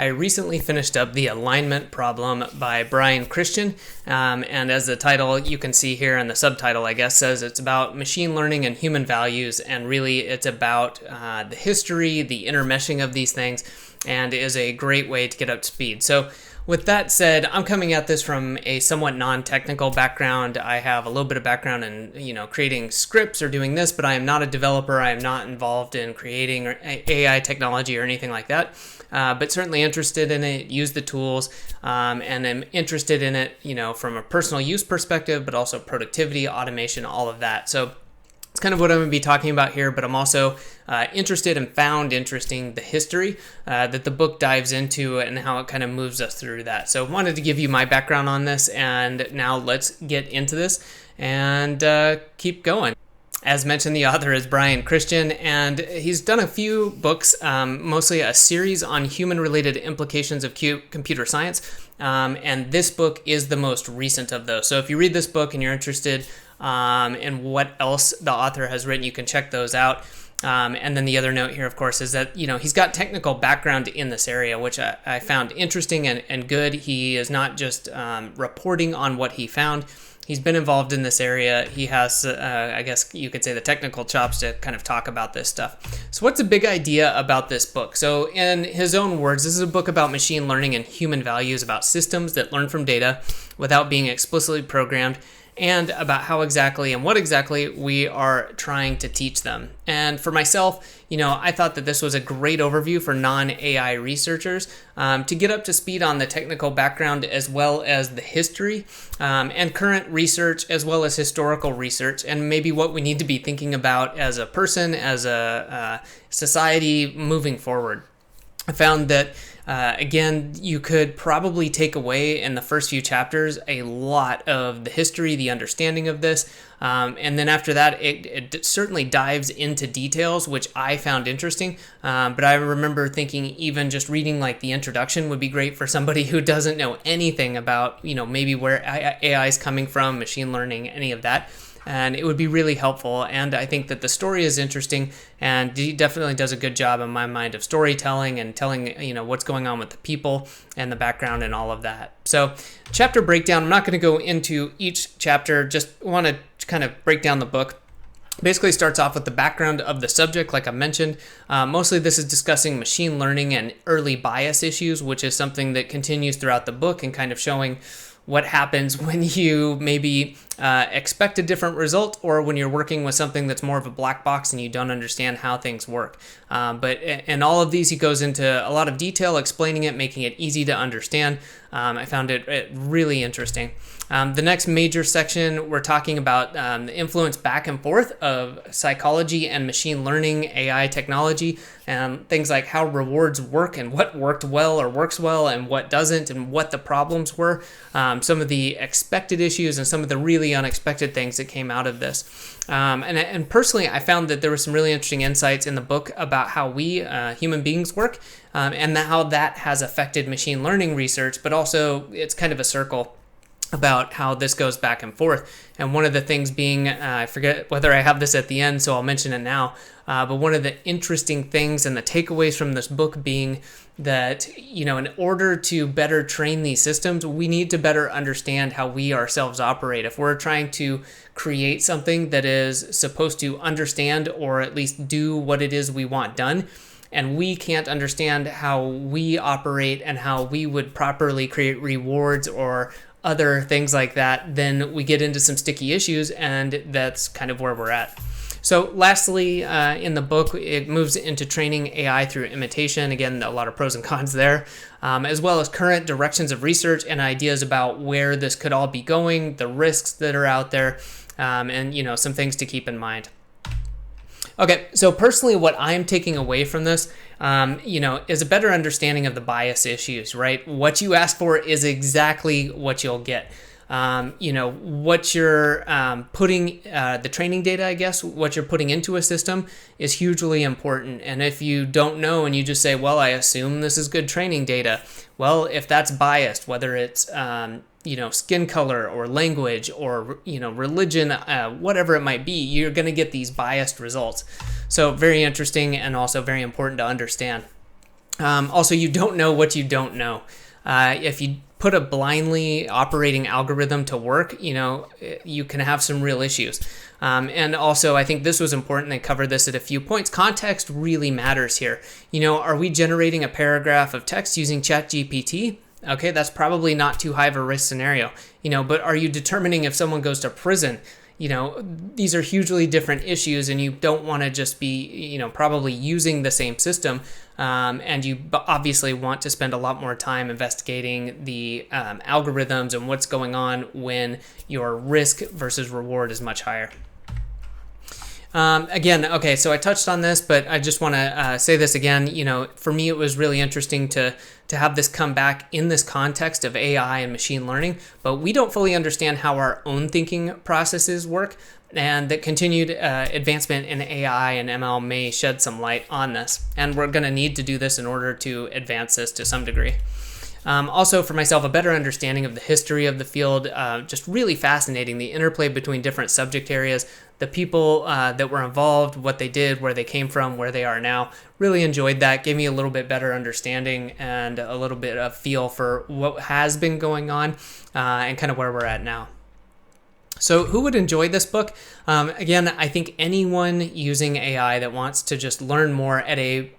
I recently finished up The Alignment Problem by Brian Christian, and as the title you can see here, and the subtitle I guess says it's about machine learning and human values, and really it's about the history, the intermeshing of these things, and is a great way to get up to speed. So with that said, I'm coming at this from a somewhat non-technical background. I have a little bit of background in, creating scripts or doing this, but I am not a developer. I am not involved in creating AI technology or anything like that. But certainly interested in it, use the tools, and am interested in it, from a personal use perspective, but also productivity, automation, all of that. So it's kind of what I'm going to be talking about here, but I'm also interested and found interesting the history that the book dives into and how it kind of moves us through that. So I wanted to give you my background on this, and now let's get into this and keep going. As mentioned, the author is Brian Christian, and he's done a few books, mostly a series on human-related implications of computer science, and this book is the most recent of those. So if you read this book and you're interested in what else the author has written, you can check those out. And then the other note here, of course, is that, he's got technical background in this area, which I found interesting and good. He is not just reporting on what he found. He's been involved in this area. He has, I guess you could say, the technical chops to kind of talk about this stuff. So what's the big idea about this book? So in his own words, this is a book about machine learning and human values, about systems that learn from data without being explicitly programmed, and about how exactly and what exactly we are trying to teach them. And for myself, I thought that this was a great overview for non-AI researchers to get up to speed on the technical background as well as the history and current research as well as historical research, and maybe what we need to be thinking about as a person, as a society moving forward. I found that again, you could probably take away in the first few chapters a lot of the history, the understanding of this, and then after that, it certainly dives into details, which I found interesting. But I remember thinking even just reading like the introduction would be great for somebody who doesn't know anything about, maybe where AI is coming from, machine learning, any of that. And it would be really helpful. And I think that the story is interesting, and he definitely does a good job in my mind of storytelling and telling, what's going on with the people and the background and all of that. So chapter breakdown, I'm not going to go into each chapter, just want to kind of break down the book. Basically starts off with the background of the subject, like I mentioned. Mostly this is discussing machine learning and early bias issues, which is something that continues throughout the book and kind of showing what happens when you maybe expect a different result, or when you're working with something that's more of a black box and you don't understand how things work. But in all of these, he goes into a lot of detail, explaining it, making it easy to understand. I found it really interesting. The next major section, we're talking about the influence back and forth of psychology and machine learning, AI technology, and things like how rewards work and what worked well or works well and what doesn't, and what the problems were, some of the expected issues and some of the really unexpected things that came out of this. And personally, I found that there were some really interesting insights in the book about how we human beings work, and how that has affected machine learning research, but also it's kind of a circle about how this goes back and forth. And one of the things being, I forget whether I have this at the end, so I'll mention it now, but one of the interesting things and the takeaways from this book being that, in order to better train these systems, we need to better understand how we ourselves operate. If we're trying to create something that is supposed to understand or at least do what it is we want done, and we can't understand how we operate and how we would properly create rewards or other things like that, then we get into some sticky issues, and that's kind of where we're at. So lastly, in the book, it moves into training AI through imitation. Again, a lot of pros and cons there, as well as current directions of research and ideas about where this could all be going, the risks that are out there, and some things to keep in mind. Okay, so personally, what I'm taking away from this, is a better understanding of the bias issues, right? What you ask for is exactly what you'll get. What you're putting, the training data, I guess, what you're putting into a system is hugely important. And if you don't know and you just say, well, I assume this is good training data, well, if that's biased, whether it's skin color or language or religion, whatever it might be, you're going to get these biased results. So very interesting and also very important to understand. Also, you don't know what you don't know. If you put a blindly operating algorithm to work, you can have some real issues. And also, I think this was important. They covered this at a few points. Context really matters here. Are we generating a paragraph of text using ChatGPT? Okay, that's probably not too high of a risk scenario. But are you determining if someone goes to prison? These are hugely different issues, and you don't want to just be, probably using the same system. And you obviously want to spend a lot more time investigating the algorithms and what's going on when your risk versus reward is much higher. Again, okay, so I touched on this, but I just want to say this again. For me, it was really interesting to have this come back in this context of AI and machine learning, but we don't fully understand how our own thinking processes work, and that continued advancement in AI and ML may shed some light on this, and we're going to need to do this in order to advance this to some degree. Also, for myself, a better understanding of the history of the field, just really fascinating, the interplay between different subject areas, the people that were involved, what they did, where they came from, where they are now. Really enjoyed that. Gave me a little bit better understanding and a little bit of feel for what has been going on and kind of where we're at now. So who would enjoy this book? Again, I think anyone using AI that wants to just learn more at a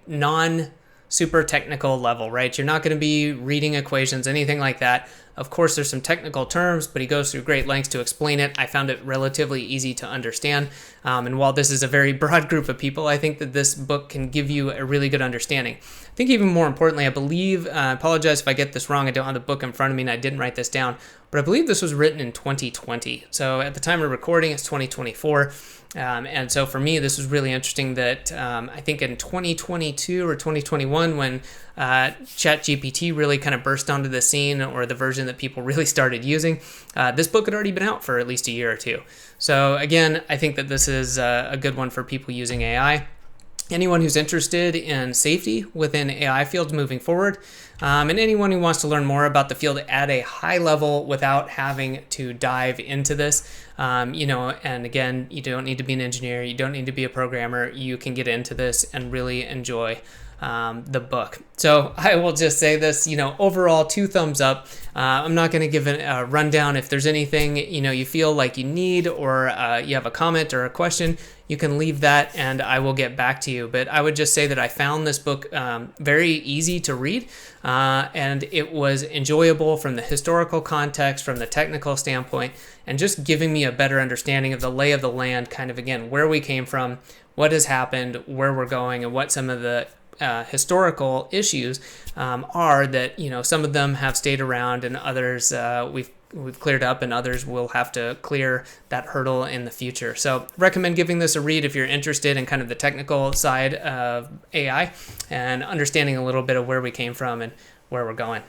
super technical level, right? You're not going to be reading equations, anything like that. Of course, there's some technical terms, but he goes through great lengths to explain it. I found it relatively easy to understand. And while this is a very broad group of people, I think that this book can give you a really good understanding. I think even more importantly, I believe, I apologize if I get this wrong, I don't have the book in front of me and I didn't write this down, but I believe this was written in 2020. So at the time of recording, it's 2024. And so for me, this was really interesting that I think in 2022 or 2021, when ChatGPT really kind of burst onto the scene, or the version that people really started using, this book had already been out for at least a year or two. So again, I think that this is a good one for people using AI. Anyone who's interested in safety within AI fields moving forward, and anyone who wants to learn more about the field at a high level without having to dive into this, and again, you don't need to be an engineer, you don't need to be a programmer, you can get into this and really enjoy the book. So I will just say this, overall 2 thumbs up. I'm not going to give a rundown. If there's anything, you feel like you need, or you have a comment or a question, you can leave that and I will get back to you. But I would just say that I found this book very easy to read, and it was enjoyable from the historical context, from the technical standpoint, and just giving me a better understanding of the lay of the land, kind of, again, where we came from, what has happened, where we're going, and what some of the historical issues are that, some of them have stayed around and others we've cleared up, and others will have to clear that hurdle in the future. So recommend giving this a read if you're interested in kind of the technical side of AI and understanding a little bit of where we came from and where we're going.